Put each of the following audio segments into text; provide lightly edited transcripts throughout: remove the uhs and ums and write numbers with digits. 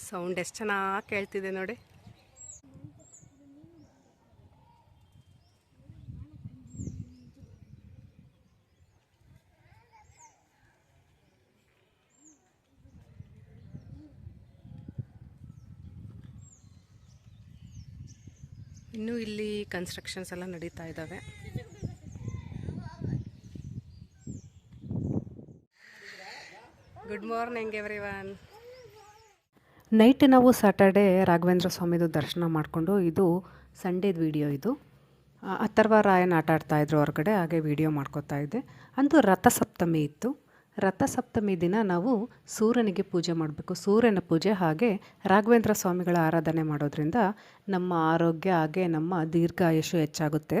Sound ಎಷ್ಟು ಚೆನ್ನಾಗಿ ಕೇಳ್ತಿದೆ ನೋಡಿ. ಇನ್ನೂ ಇಲ್ಲಿ ಕನ್ಸ್ಟ್ರಕ್ಷನ್ಸ್ ಎಲ್ಲ ನಡೀತಾ ಇದ್ದಾವೆ. Good morning everyone. ನೈಟ್ ನಾವು ಸ್ಯಾಟರ್ಡೇ ರಾಘವೇಂದ್ರ ಸ್ವಾಮಿದು ದರ್ಶನ ಮಾಡಿಕೊಂಡು, ಇದು ಸಂಡೇದು ವಿಡಿಯೋ. ಇದು ಅಥರ್ವ ರಾಯನ್ ಆಟ ಆಡ್ತಾಯಿದ್ರು ಹೊರಗಡೆ, ಹಾಗೆ ವಿಡಿಯೋ ಮಾಡ್ಕೋತಾ ಇದ್ದೆ. ಅಂದು ರಥಸಪ್ತಮಿ ಇತ್ತು. ರಥಸಪ್ತಮಿ ದಿನ ನಾವು ಸೂರ್ಯನಿಗೆ ಪೂಜೆ ಮಾಡಬೇಕು. ಸೂರ್ಯನ ಪೂಜೆ ಹಾಗೆ ರಾಘವೇಂದ್ರ ಸ್ವಾಮಿಗಳ ಆರಾಧನೆ ಮಾಡೋದ್ರಿಂದ ನಮ್ಮ ಆರೋಗ್ಯ ಹಾಗೆ ನಮ್ಮ ದೀರ್ಘಾಯುಷು ಹೆಚ್ಚಾಗುತ್ತೆ.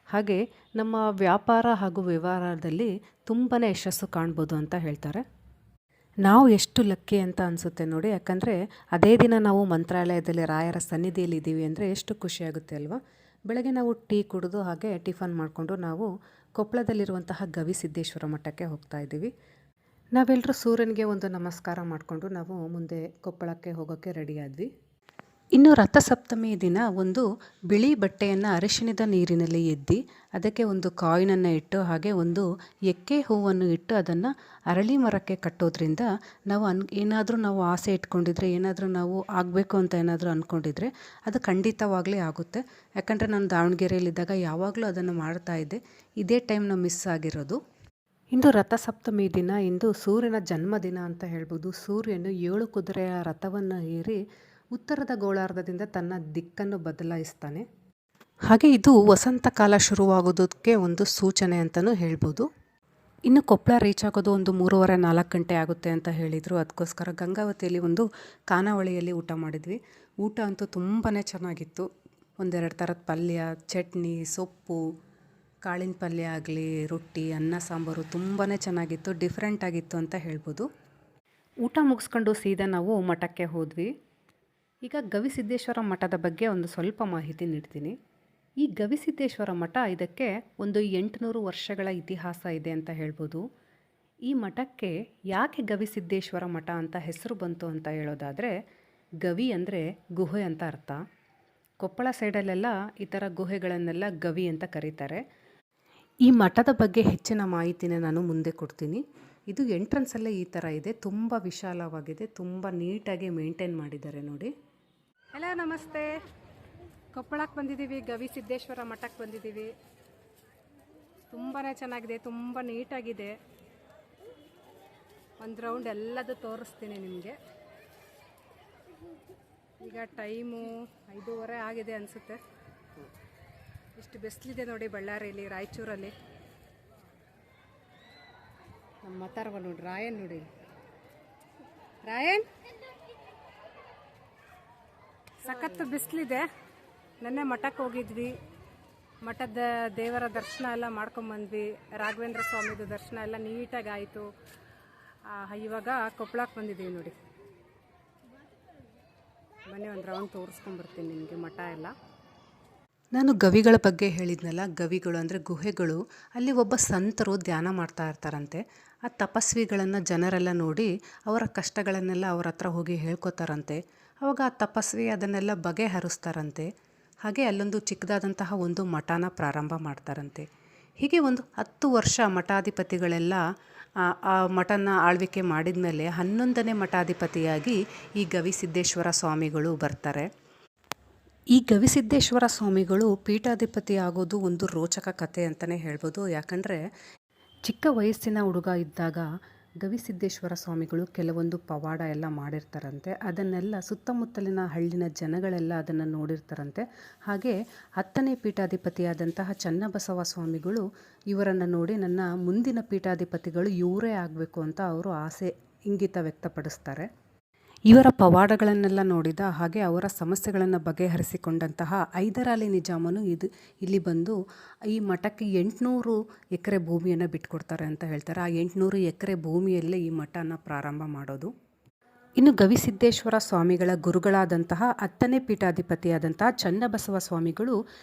ಹಾಗೆ ನಮ್ಮ ವ್ಯಾಪಾರ ಹಾಗೂ ವ್ಯವಹಾರದಲ್ಲಿ ತುಂಬಾ ಯಶಸ್ಸು ಕಾಣ್ಬೋದು ಅಂತ ಹೇಳ್ತಾರೆ. ನಾವು ಎಷ್ಟು ಲಕ್ಕಿ ಅಂತ ಅನಿಸುತ್ತೆ ನೋಡಿ. ಯಾಕಂದರೆ ಅದೇ ದಿನ ನಾವು ಮಂತ್ರಾಲಯದಲ್ಲಿ ರಾಯರ ಸನ್ನಿಧಿಯಲ್ಲಿ ಇದ್ದೀವಿ ಅಂದರೆ ಎಷ್ಟು ಖುಷಿಯಾಗುತ್ತೆ ಅಲ್ವಾ. ಬೆಳಗ್ಗೆ ನಾವು ಟೀ ಕುಡಿದು ಹಾಗೆ ಟಿಫನ್ ಮಾಡಿಕೊಂಡು ನಾವು ಕೊಪ್ಪಳದಲ್ಲಿರುವಂತಹ ಗವಿಸಿದ್ದೇಶ್ವರ ಮಠಕ್ಕೆ ಹೋಗ್ತಾ ಇದ್ದೀವಿ. ನಾವೆಲ್ಲರೂ ಸೂರ್ಯನಿಗೆ ಒಂದು ನಮಸ್ಕಾರ ಮಾಡಿಕೊಂಡು ನಾವು ಮುಂದೆ ಕೊಪ್ಪಳಕ್ಕೆ ಹೋಗೋಕ್ಕೆ ರೆಡಿಯಾದ್ವಿ. ಇನ್ನು ರಥಸಪ್ತಮಿ ದಿನ ಒಂದು ಬಿಳಿ ಬಟ್ಟೆಯನ್ನು ಅರಿಶಿಣದ ನೀರಿನಲ್ಲಿ ಎದ್ದಿ ಅದಕ್ಕೆ ಒಂದು ಕಾಯಿನನ್ನು ಇಟ್ಟು ಹಾಗೆ ಒಂದು ಎಕ್ಕೆ ಹೂವನ್ನು ಇಟ್ಟು ಅದನ್ನು ಅರಳಿ ಮರಕ್ಕೆ ಕಟ್ಟೋದ್ರಿಂದ ನಾವು ಏನಾದರೂ ನಾವು ಆಸೆ ಇಟ್ಕೊಂಡಿದ್ರೆ, ಏನಾದರೂ ನಾವು ಆಗಬೇಕು ಅಂತ ಏನಾದರೂ ಅಂದ್ಕೊಂಡಿದ್ರೆ ಅದು ಖಂಡಿತವಾಗಲೇ ಆಗುತ್ತೆ. ಯಾಕಂದರೆ ನಾನು ದಾವಣಗೆರೆಯಲ್ಲಿದ್ದಾಗ ಯಾವಾಗಲೂ ಅದನ್ನು ಮಾಡ್ತಾ ಇದ್ದೆ. ಇದೇ ಟೈಮ್ ನಾವು ಮಿಸ್ ಆಗಿರೋದು. ಇಂದು ರಥಸಪ್ತಮಿ ದಿನ, ಇಂದು ಸೂರ್ಯನ ಜನ್ಮದಿನ ಅಂತ ಹೇಳ್ಬೋದು. ಸೂರ್ಯನು 7 ಕುದುರೆಯ ರಥವನ್ನು ಏರಿ ಉತ್ತರದ ಗೋಳಾರ್ಧದಿಂದ ತನ್ನ ದಿಕ್ಕನ್ನು ಬದಲಾಯಿಸ್ತಾನೆ. ಹಾಗೆ ಇದು ವಸಂತ ಕಾಲ ಶುರುವಾಗೋದಕ್ಕೆ ಒಂದು ಸೂಚನೆ ಅಂತಲೂ ಹೇಳ್ಬೋದು. ಇನ್ನು ಕೊಪ್ಪಳ ರೀಚ್ ಆಗೋದು ಒಂದು 3:30-4 ಗಂಟೆ ಆಗುತ್ತೆ ಅಂತ ಹೇಳಿದರು. ಅದಕ್ಕೋಸ್ಕರ ಗಂಗಾವತಿಯಲ್ಲಿ ಒಂದು ಖಾನಾವಳಿಯಲ್ಲಿ ಊಟ ಮಾಡಿದ್ವಿ. ಊಟ ಅಂತೂ ತುಂಬಾ ಚೆನ್ನಾಗಿತ್ತು. 1-2 ಥರದ ಪಲ್ಯ, ಚಟ್ನಿ, ಸೊಪ್ಪು, ಕಾಳಿನ ಪಲ್ಯ ಆಗಲಿ, ರೊಟ್ಟಿ, ಅನ್ನ ಸಾಂಬಾರು ತುಂಬಾ ಚೆನ್ನಾಗಿತ್ತು. ಡಿಫ್ರೆಂಟ್ ಆಗಿತ್ತು ಅಂತ ಹೇಳ್ಬೋದು. ಊಟ ಮುಗಿಸ್ಕೊಂಡು ಸೀದಾ ನಾವು ಮಠಕ್ಕೆ ಹೋದ್ವಿ. ಈಗ ಗವಿಸಿದ್ದೇಶ್ವರ ಮಠದ ಬಗ್ಗೆ ಒಂದು ಸ್ವಲ್ಪ ಮಾಹಿತಿ ನೀಡ್ತೀನಿ. ಈ ಗವಿಸಿದ್ದೇಶ್ವರ ಮಠ, ಇದಕ್ಕೆ ಒಂದು 800 ವರ್ಷಗಳ ಇತಿಹಾಸ ಇದೆ ಅಂತ ಹೇಳ್ಬೋದು. ಈ ಮಠಕ್ಕೆ ಯಾಕೆ ಗವಿಸಿದ್ದೇಶ್ವರ ಮಠ ಅಂತ ಹೆಸರು ಬಂತು ಅಂತ ಹೇಳೋದಾದರೆ, ಗವಿ ಅಂದರೆ ಗುಹೆ ಅಂತ ಅರ್ಥ. ಕೊಪ್ಪಳ ಸೈಡಲ್ಲೆಲ್ಲ ಈ ಥರ ಗುಹೆಗಳನ್ನೆಲ್ಲ ಗವಿ ಅಂತ ಕರೀತಾರೆ. ಈ ಮಠದ ಬಗ್ಗೆ ಹೆಚ್ಚಿನ ಮಾಹಿತಿನ ನಾನು ಮುಂದೆ ಕೊಡ್ತೀನಿ. ಇದು ಎಂಟ್ರೆನ್ಸಲ್ಲೇ ಈ ಥರ ಇದೆ. ತುಂಬ ವಿಶಾಲವಾಗಿದೆ, ತುಂಬ ನೀಟಾಗಿ ಮೇಂಟೈನ್ ಮಾಡಿದ್ದಾರೆ ನೋಡಿ. ಹಲೋ, ನಮಸ್ತೆ. ಕೊಪ್ಪಳಕ್ಕೆ ಬಂದಿದ್ದೀವಿ, ಗವಿಸಿದ್ದೇಶ್ವರ ಮಠಕ್ಕೆ ಬಂದಿದ್ದೀವಿ. ತುಂಬಾ ಚೆನ್ನಾಗಿದೆ, ತುಂಬ ನೀಟಾಗಿದೆ. ಒಂದು ರೌಂಡ್ ಎಲ್ಲದು ತೋರಿಸ್ತೀನಿ ನಿಮಗೆ. ಈಗ ಟೈಮು 5:30 ಆಗಿದೆ ಅನಿಸುತ್ತೆ. ಇಷ್ಟು ಬಿಸಿಲಿದೆ ನೋಡಿ ಬಳ್ಳಾರಿಯಲ್ಲಿ, ರಾಯಚೂರಲ್ಲಿ. ನಮ್ಮ ಅಥರ್ವ ನೋಡಿ, ರಾಯನ್ ನೋಡಿ, ರಾಯನ್ ಸಖತ್ತು ಬಿಸಿಲಿದೆ. ನೆನ್ನೆ ಮಠಕ್ಕೆ ಹೋಗಿದ್ವಿ. ಮಠದ ದೇವರ ದರ್ಶನ ಎಲ್ಲ ಮಾಡ್ಕೊಂಬಂದ್ವಿ. ರಾಘವೇಂದ್ರ ಸ್ವಾಮಿದು ದರ್ಶನ ಎಲ್ಲ ನೀಟಾಗಿ ಆಯಿತು. ಇವಾಗ ಕೊಪ್ಪಳಕ್ಕೆ ಬಂದಿದ್ದೀವಿ ನೋಡಿ. ಬನ್ನಿ ಒಂದು ರೌಂಡ್ ತೋರಿಸ್ಕೊಂಬರ್ತೀನಿ ನಿಮಗೆ ಮಠ ಎಲ್ಲ. ನಾನು ಗವಿಗಳ ಬಗ್ಗೆ ಹೇಳಿದ್ನಲ್ಲ, ಗವಿಗಳು ಅಂದರೆ ಗುಹೆಗಳು. ಅಲ್ಲಿ ಒಬ್ಬ ಸಂತರು ಧ್ಯಾನ ಮಾಡ್ತಾ ಇರ್ತಾರಂತೆ. ಆ ತಪಸ್ವಿಗಳನ್ನು ಜನರೆಲ್ಲ ನೋಡಿ ಅವರ ಕಷ್ಟಗಳನ್ನೆಲ್ಲ ಅವ್ರ ಹತ್ರ ಹೋಗಿ ಹೇಳ್ಕೊತಾರಂತೆ. ಆವಾಗ ಆ ತಪಸ್ವಿ ಅದನ್ನೆಲ್ಲ ಬಗೆಹರಿಸ್ತಾರಂತೆ. ಹಾಗೆ ಅಲ್ಲೊಂದು ಚಿಕ್ಕದಾದಂತಹ ಒಂದು ಮಠನ ಪ್ರಾರಂಭ ಮಾಡ್ತಾರಂತೆ. ಹೀಗೆ ಒಂದು 10 ವರ್ಷ ಮಠಾಧಿಪತಿಗಳೆಲ್ಲ ಆ ಮಠನ ಆಳ್ವಿಕೆ ಮಾಡಿದ ಮೇಲೆ 11ನೇ ಮಠಾಧಿಪತಿಯಾಗಿ ಈ ಗವಿಸಿದ್ದೇಶ್ವರ ಸ್ವಾಮಿಗಳು ಬರ್ತಾರೆ. ಈ ಗವಿಸಿದ್ದೇಶ್ವರ ಸ್ವಾಮಿಗಳು ಪೀಠಾಧಿಪತಿ ಆಗೋದು ಒಂದು ರೋಚಕ ಕಥೆ ಅಂತಲೇ ಹೇಳ್ಬೋದು. ಯಾಕಂದರೆ ಚಿಕ್ಕ ವಯಸ್ಸಿನ ಹುಡುಗ ಇದ್ದಾಗ ಗವಿಸಿದ್ದೇಶ್ವರ ಸ್ವಾಮಿಗಳು ಕೆಲವೊಂದು ಪವಾಡ ಎಲ್ಲ ಮಾಡಿರ್ತಾರಂತೆ. ಅದನ್ನೆಲ್ಲ ಸುತ್ತಮುತ್ತಲಿನ ಹಳ್ಳಿನ ಜನಗಳೆಲ್ಲ ಅದನ್ನು ನೋಡಿರ್ತಾರಂತೆ. ಹಾಗೆ 10ನೇ ಪೀಠಾಧಿಪತಿಯಾದಂತಹ ಚನ್ನಬಸವ ಸ್ವಾಮಿಗಳು ಇವರನ್ನು ನೋಡಿ ನನ್ನ ಮುಂದಿನ ಪೀಠಾಧಿಪತಿಗಳು ಇವರೇ ಆಗಬೇಕು ಅಂತ ಅವರು ಆಸೆ, ಇಂಗಿತ ವ್ಯಕ್ತಪಡಿಸ್ತಾರೆ. ಇವರ ಪವಾಡಗಳನ್ನೆಲ್ಲ ನೋಡಿದ ಹಾಗೆ ಅವರ ಸಮಸ್ಯೆಗಳನ್ನು ಬಗೆಹರಿಸಿಕೊಂಡಂತಹ ಹೈದರಾಲಿ ನಿಜಾಮನು ಇಲ್ಲಿ ಬಂದು ಈ ಮಠಕ್ಕೆ 800 ಎಕರೆ ಭೂಮಿಯನ್ನು ಬಿಟ್ಕೊಡ್ತಾರೆ ಅಂತ ಹೇಳ್ತಾರೆ. ಆ 800 ಎಕರೆ ಭೂಮಿಯಲ್ಲೇ ಈ ಮಠನ ಪ್ರಾರಂಭ ಮಾಡೋದು. ಇನ್ನು ಗವಿಸಿದ್ದೇಶ್ವರ ಸ್ವಾಮಿಗಳ ಗುರುಗಳಾದಂತಹ 10ನೇ ಪೀಠಾಧಿಪತಿಯಾದಂತಹ ಚನ್ನಬಸವ ಸ್ವಾಮಿಗಳು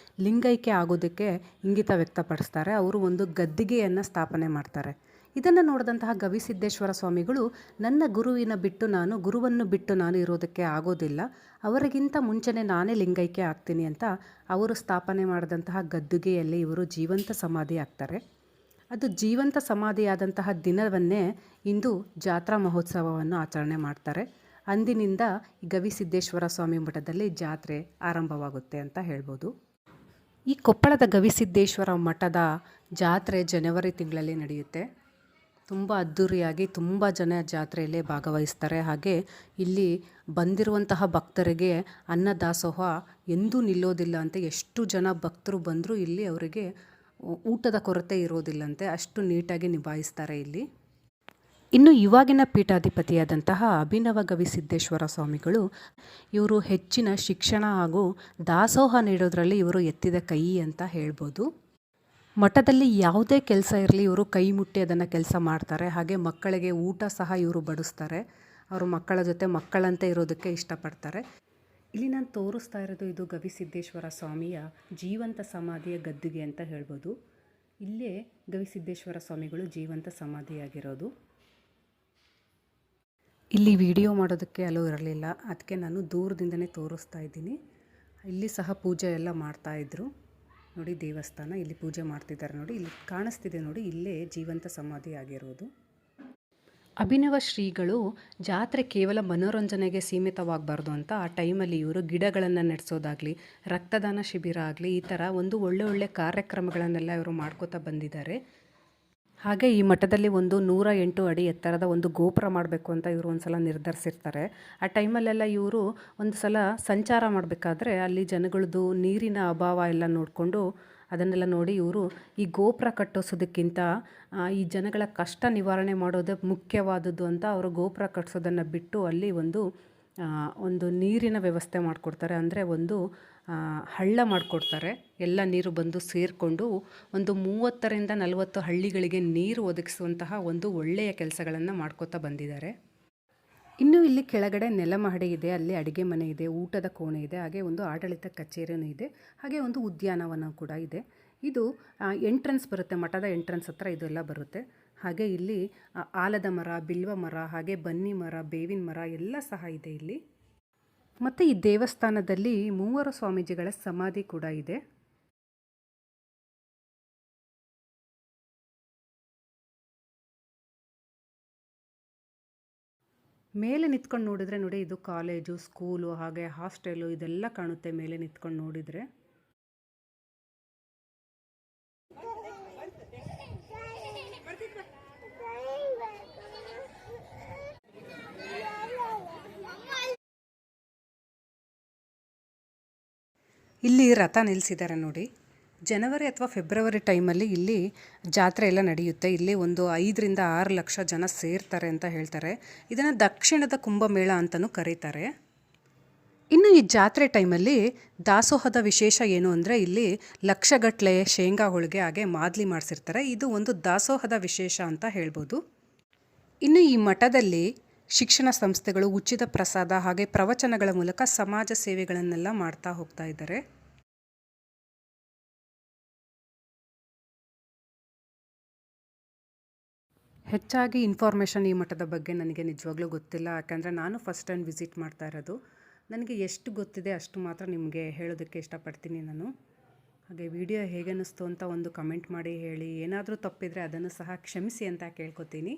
ಲಿಂಗೈಕ್ಯ ಆಗೋದಕ್ಕೆ ಇಂಗಿತ ವ್ಯಕ್ತಪಡಿಸ್ತಾರೆ. ಅವರು ಒಂದು ಗದ್ದಿಗೆಯನ್ನು ಸ್ಥಾಪನೆ ಮಾಡ್ತಾರೆ. ಇದನ್ನು ನೋಡಿದಂತಹ ಗವಿಸಿದ್ದೇಶ್ವರ ಸ್ವಾಮಿಗಳು, ನನ್ನ ಗುರುವನ್ನು ಬಿಟ್ಟು ನಾನು ಇರೋದಕ್ಕೆ ಆಗೋದಿಲ್ಲ, ಅವರಿಗಿಂತ ಮುಂಚೆನೇ ನಾನೇ ಲಿಂಗೈಕ್ಯ ಆಗ್ತೀನಿ ಅಂತ ಅವರು ಸ್ಥಾಪನೆ ಮಾಡಿದಂತಹ ಗದ್ದುಗೆಯಲ್ಲಿ ಇವರು ಜೀವಂತ ಸಮಾಧಿ ಆಗ್ತಾರೆ. ಅದು ಜೀವಂತ ಸಮಾಧಿಯಾದಂತಹ ದಿನವನ್ನೇ ಇಂದು ಜಾತ್ರಾ ಮಹೋತ್ಸವವನ್ನು ಆಚರಣೆ ಮಾಡ್ತಾರೆ. ಅಂದಿನಿಂದ ಗವಿಸಿದ್ದೇಶ್ವರ ಸ್ವಾಮಿ ಮಠದಲ್ಲಿ ಜಾತ್ರೆ ಆರಂಭವಾಗುತ್ತೆ ಅಂತ ಹೇಳ್ಬೋದು. ಈ ಕೊಪ್ಪಳದ ಗವಿಸಿದ್ದೇಶ್ವರ ಮಠದ ಜಾತ್ರೆ ಜನವರಿ ತಿಂಗಳಲ್ಲಿ ನಡೆಯುತ್ತೆ. ತುಂಬ ಅದ್ಧೂರಿಯಾಗಿ ತುಂಬ ಜನ ಜಾತ್ರೆಯಲ್ಲಿ ಭಾಗವಹಿಸ್ತಾರೆ. ಹಾಗೆ ಇಲ್ಲಿ ಬಂದಿರುವಂತಹ ಭಕ್ತರಿಗೆ ಅನ್ನದಾಸೋಹ ಎಂದೂ ನಿಲ್ಲೋದಿಲ್ಲ ಅಂತೆ. ಎಷ್ಟು ಜನ ಭಕ್ತರು ಬಂದರೂ ಇಲ್ಲಿ ಅವರಿಗೆ ಊಟದ ಕೊರತೆ ಇರೋದಿಲ್ಲಂತೆ, ಅಷ್ಟು ನೀಟಾಗಿ ನಿಭಾಯಿಸ್ತಾರೆ ಇಲ್ಲಿ. ಇನ್ನು ಇವಾಗಿನ ಪೀಠಾಧಿಪತಿಯಾದಂತಹ ಅಭಿನವ ಗವಿಸಿದ್ದೇಶ್ವರ ಸ್ವಾಮಿಗಳು, ಇವರು ಹೆಚ್ಚಿನ ಶಿಕ್ಷಣ ಹಾಗೂ ದಾಸೋಹ ನೀಡೋದ್ರಲ್ಲಿ ಇವರು ಎತ್ತಿದ ಕೈ ಅಂತ ಹೇಳ್ಬೋದು. ಮಠದಲ್ಲಿ ಯಾವುದೇ ಕೆಲಸ ಇರಲಿ ಇವರು ಕೈ ಮುಟ್ಟಿ ಅದನ್ನು ಕೆಲಸ ಮಾಡ್ತಾರೆ. ಹಾಗೆ ಮಕ್ಕಳಿಗೆ ಊಟ ಸಹ ಇವರು ಬಡಿಸ್ತಾರೆ. ಅವರು ಮಕ್ಕಳ ಜೊತೆ ಮಕ್ಕಳಂತೆ ಇರೋದಕ್ಕೆ ಇಷ್ಟಪಡ್ತಾರೆ. ಇಲ್ಲಿ ನಾನು ತೋರಿಸ್ತಾ ಇರೋದು ಇದು ಗವಿಸಿದ್ದೇಶ್ವರ ಸ್ವಾಮಿಯ ಜೀವಂತ ಸಮಾಧಿಯ ಗದ್ದುಗೆ ಅಂತ ಹೇಳ್ಬೋದು. ಇಲ್ಲೇ ಗವಿಸಿದ್ದೇಶ್ವರ ಸ್ವಾಮಿಗಳು ಜೀವಂತ ಸಮಾಧಿಯಾಗಿರೋದು. ಇಲ್ಲಿ ವಿಡಿಯೋ ಮಾಡೋದಕ್ಕೆ ಅಲೋ ಇರಲಿಲ್ಲ, ಅದಕ್ಕೆ ನಾನು ದೂರದಿಂದನೇ ತೋರಿಸ್ತಾ ಇದ್ದೀನಿ. ಇಲ್ಲಿ ಸಹ ಪೂಜೆ ಎಲ್ಲ ಮಾಡ್ತಾಯಿದ್ರು ನೋಡಿ. ದೇವಸ್ಥಾನ ಇಲ್ಲಿ ಪೂಜೆ ಮಾಡ್ತಿದ್ದಾರೆ ನೋಡಿ, ಇಲ್ಲಿ ಕಾಣಿಸ್ತಿದೆ ನೋಡಿ, ಇಲ್ಲೇ ಜೀವಂತ ಸಮಾಧಿ ಆಗಿರೋದು. ಅಭಿನವ ಶ್ರೀಗಳು ಜಾತ್ರೆ ಕೇವಲ ಮನೋರಂಜನೆಗೆ ಸೀಮಿತವಾಗಬಾರ್ದು ಅಂತ ಆ ಟೈಮಲ್ಲಿ ಇವರು ಗಿಡಗಳನ್ನು ನೆಡೆಸೋದಾಗಲಿ, ರಕ್ತದಾನ ಶಿಬಿರ ಆಗಲಿ, ಈ ಥರ ಒಂದು ಒಳ್ಳೆ ಕಾರ್ಯಕ್ರಮಗಳನ್ನೆಲ್ಲ ಇವರು ಮಾಡ್ಕೋತಾ ಬಂದಿದ್ದಾರೆ. ಹಾಗೆ ಈ ಮಠದಲ್ಲಿ ಒಂದು 108 ಅಡಿ ಎತ್ತರದ ಒಂದು ಗೋಪುರ ಮಾಡಬೇಕು ಅಂತ ಇವರು ಒಂದು ಸಲ ನಿರ್ಧರಿಸಿರ್ತಾರೆ. ಆ ಟೈಮಲ್ಲೆಲ್ಲ ಇವರು ಒಂದು ಸಲ ಸಂಚಾರ ಮಾಡಬೇಕಾದ್ರೆ ಅಲ್ಲಿ ಜನಗಳದ್ದು ನೀರಿನ ಅಭಾವ ಎಲ್ಲ ನೋಡಿಕೊಂಡು ಅದನ್ನೆಲ್ಲ ನೋಡಿ ಇವರು ಈ ಗೋಪುರ ಕಟ್ಟಿಸೋದಕ್ಕಿಂತ ಈ ಜನಗಳ ಕಷ್ಟ ನಿವಾರಣೆ ಮಾಡೋದೇ ಮುಖ್ಯವಾದದ್ದು ಅಂತ ಅವರು ಗೋಪುರ ಕಟ್ಟಿಸೋದನ್ನು ಬಿಟ್ಟು ಅಲ್ಲಿ ಒಂದು ನೀರಿನ ವ್ಯವಸ್ಥೆ ಮಾಡಿಕೊಡ್ತಾರೆ. ಅಂದರೆ ಒಂದು ಹಳ್ಳ ಮಾಡಿಕೊಡ್ತಾರೆ. ಎಲ್ಲ ನೀರು ಬಂದು ಸೇರಿಕೊಂಡು ಒಂದು 30ರಿಂದ 40 ಹಳ್ಳಿಗಳಿಗೆ ನೀರು ಒದಗಿಸುವಂತಹ ಒಂದು ಒಳ್ಳೆಯ ಕೆಲಸಗಳನ್ನು ಮಾಡ್ಕೋತಾ ಬಂದಿದ್ದಾರೆ. ಇನ್ನು ಇಲ್ಲಿ ಕೆಳಗಡೆ ನೆಲಮಹಡಿ ಇದೆ, ಅಲ್ಲಿ ಅಡುಗೆ ಮನೆ ಇದೆ, ಊಟದ ಕೋಣೆ ಇದೆ, ಹಾಗೆ ಒಂದು ಆಡಳಿತ ಕಚೇರಿಯೂ ಇದೆ, ಹಾಗೆ ಒಂದು ಉದ್ಯಾನವನ ಕೂಡ ಇದೆ. ಇದು ಎಂಟ್ರೆನ್ಸ್ ಬರುತ್ತೆ, ಮಠದ ಎಂಟ್ರೆನ್ಸ್ ಹತ್ರ ಇದೆಲ್ಲ ಬರುತ್ತೆ. ಹಾಗೆ ಇಲ್ಲಿ ಆಲದ ಮರ, ಬಿಲ್ವ ಮರ, ಹಾಗೆ ಬನ್ನಿ ಮರ, ಬೇವಿನ ಮರ ಎಲ್ಲ ಸಹ ಇದೆ ಇಲ್ಲಿ. ಮತ್ತು ಈ ದೇವಸ್ಥಾನದಲ್ಲಿ 3 ಸ್ವಾಮೀಜಿಗಳ ಸಮಾಧಿ ಕೂಡ ಇದೆ. ಮೇಲೆ ನಿಂತ್ಕೊಂಡು ನೋಡಿದರೆ ನೋಡಿ, ಇದು ಕಾಲೇಜು, ಸ್ಕೂಲು, ಹಾಗೆ ಹಾಸ್ಟೆಲು ಇದೆಲ್ಲ ಕಾಣುತ್ತೆ ಮೇಲೆ ನಿಂತ್ಕೊಂಡು ನೋಡಿದರೆ. ಇಲ್ಲಿ ರಥ ನಿಲ್ಲಿಸಿದ್ದಾರೆ ನೋಡಿ. ಜನವರಿ ಅಥವಾ ಫೆಬ್ರವರಿ ಟೈಮಲ್ಲಿ ಇಲ್ಲಿ ಜಾತ್ರೆ ಎಲ್ಲ ನಡೆಯುತ್ತೆ. ಇಲ್ಲಿ ಒಂದು 5ರಿಂದ 6 ಲಕ್ಷ ಜನ ಸೇರ್ತಾರೆ ಅಂತ ಹೇಳ್ತಾರೆ. ಇದನ್ನು ದಕ್ಷಿಣದ ಕುಂಭಮೇಳ ಅಂತಲೂ ಕರೀತಾರೆ. ಇನ್ನು ಈ ಜಾತ್ರೆ ಟೈಮಲ್ಲಿ ದಾಸೋಹದ ವಿಶೇಷ ಏನು ಅಂದರೆ ಇಲ್ಲಿ ಲಕ್ಷಗಟ್ಟಲೆ ಶೇಂಗಾ ಹೋಳಿಗೆ ಹಾಗೆ ಮಾದಲಿ ಮಾಡಿಸಿರ್ತಾರೆ. ಇದು ಒಂದು ದಾಸೋಹದ ವಿಶೇಷ ಅಂತ ಹೇಳ್ಬೋದು. ಇನ್ನು ಈ ಮಠದಲ್ಲಿ ಶಿಕ್ಷಣ ಸಂಸ್ಥೆಗಳು ಉಚಿತ ಪ್ರಸಾದ ಹಾಗೆ ಪ್ರವಚನಗಳ ಮೂಲಕ ಸಮಾಜ ಸೇವೆಗಳನ್ನೆಲ್ಲ ಮಾಡ್ತಾ ಹೋಗ್ತಾ ಇದ್ದಾರೆ. ಹೆಚ್ಚಾಗಿ ಇನ್ಫಾರ್ಮೇಷನ್ ಈ ಮಠದ ಬಗ್ಗೆ ನನಗೆ ನಿಜವಾಗ್ಲೂ ಗೊತ್ತಿಲ್ಲ. ಯಾಕಂದರೆ ನಾನು ಫಸ್ಟ್ ಟೈಮ್ ವಿಸಿಟ್ ಮಾಡ್ತಾ ಇರೋದು. ನನಗೆ ಎಷ್ಟು ಗೊತ್ತಿದೆ ಅಷ್ಟು ಮಾತ್ರ ನಿಮಗೆ ಹೇಳೋದಕ್ಕೆ ಇಷ್ಟಪಡ್ತೀನಿ ನಾನು. ಹಾಗೆ ವಿಡಿಯೋ ಹೇಗೆ ಅನ್ನಿಸ್ತು ಅಂತ ಒಂದು ಕಮೆಂಟ್ ಮಾಡಿ ಹೇಳಿ. ಏನಾದರೂ ತಪ್ಪಿದರೆ ಅದನ್ನು ಸಹ ಕ್ಷಮಿಸಿ ಅಂತ ಕೇಳ್ಕೊತೀನಿ.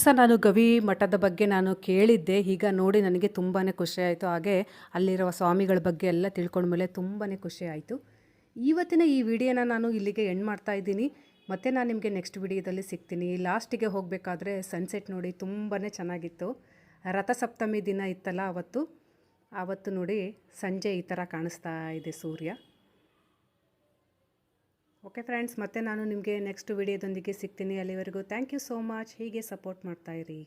ದಿವಸ ನಾನು ಗವಿ ಮಠದ ಬಗ್ಗೆ ನಾನು ಕೇಳಿದ್ದೆ. ಈಗ ನೋಡಿ ನನಗೆ ತುಂಬಾ ಖುಷಿ ಆಯಿತು. ಹಾಗೆ ಅಲ್ಲಿರುವ ಸ್ವಾಮಿಗಳ ಬಗ್ಗೆ ಎಲ್ಲ ತಿಳ್ಕೊಂಡ್ಮೇಲೆ ತುಂಬಾ ಖುಷಿ ಆಯಿತು. ಇವತ್ತಿನ ಈ ವಿಡಿಯೋನ ನಾನು ಇಲ್ಲಿಗೆ ಎಂಡ್ ಮಾಡ್ತಾ ಇದ್ದೀನಿ. ಮತ್ತು ನಾನು ನಿಮಗೆ ನೆಕ್ಸ್ಟ್ ವಿಡಿಯೋದಲ್ಲಿ ಸಿಗ್ತೀನಿ. ಲಾಸ್ಟಿಗೆ ಹೋಗಬೇಕಾದ್ರೆ ಸನ್ಸೆಟ್ ನೋಡಿ ತುಂಬಾ ಚೆನ್ನಾಗಿತ್ತು. ರಥಸಪ್ತಮಿ ದಿನ ಇತ್ತಲ್ಲ ಆವತ್ತು ನೋಡಿ ಸಂಜೆ ಈ ಥರ ಕಾಣಿಸ್ತಾ ಇದೆ ಸೂರ್ಯ. ಓಕೆ ಫ್ರೆಂಡ್ಸ್, ಮತ್ತೆ ನಾನು ನಿಮಗೆ ನೆಕ್ಸ್ಟ್ ವಿಡಿಯೋದೊಂದಿಗೆ ಸಿಗ್ತೀನಿ. ಅಲ್ಲಿವರೆಗೂ ಥ್ಯಾಂಕ್ ಯು ಸೋ ಮಚ್. ಹೀಗೆ ಸಪೋರ್ಟ್ ಮಾಡ್ತಾಯಿರಿ.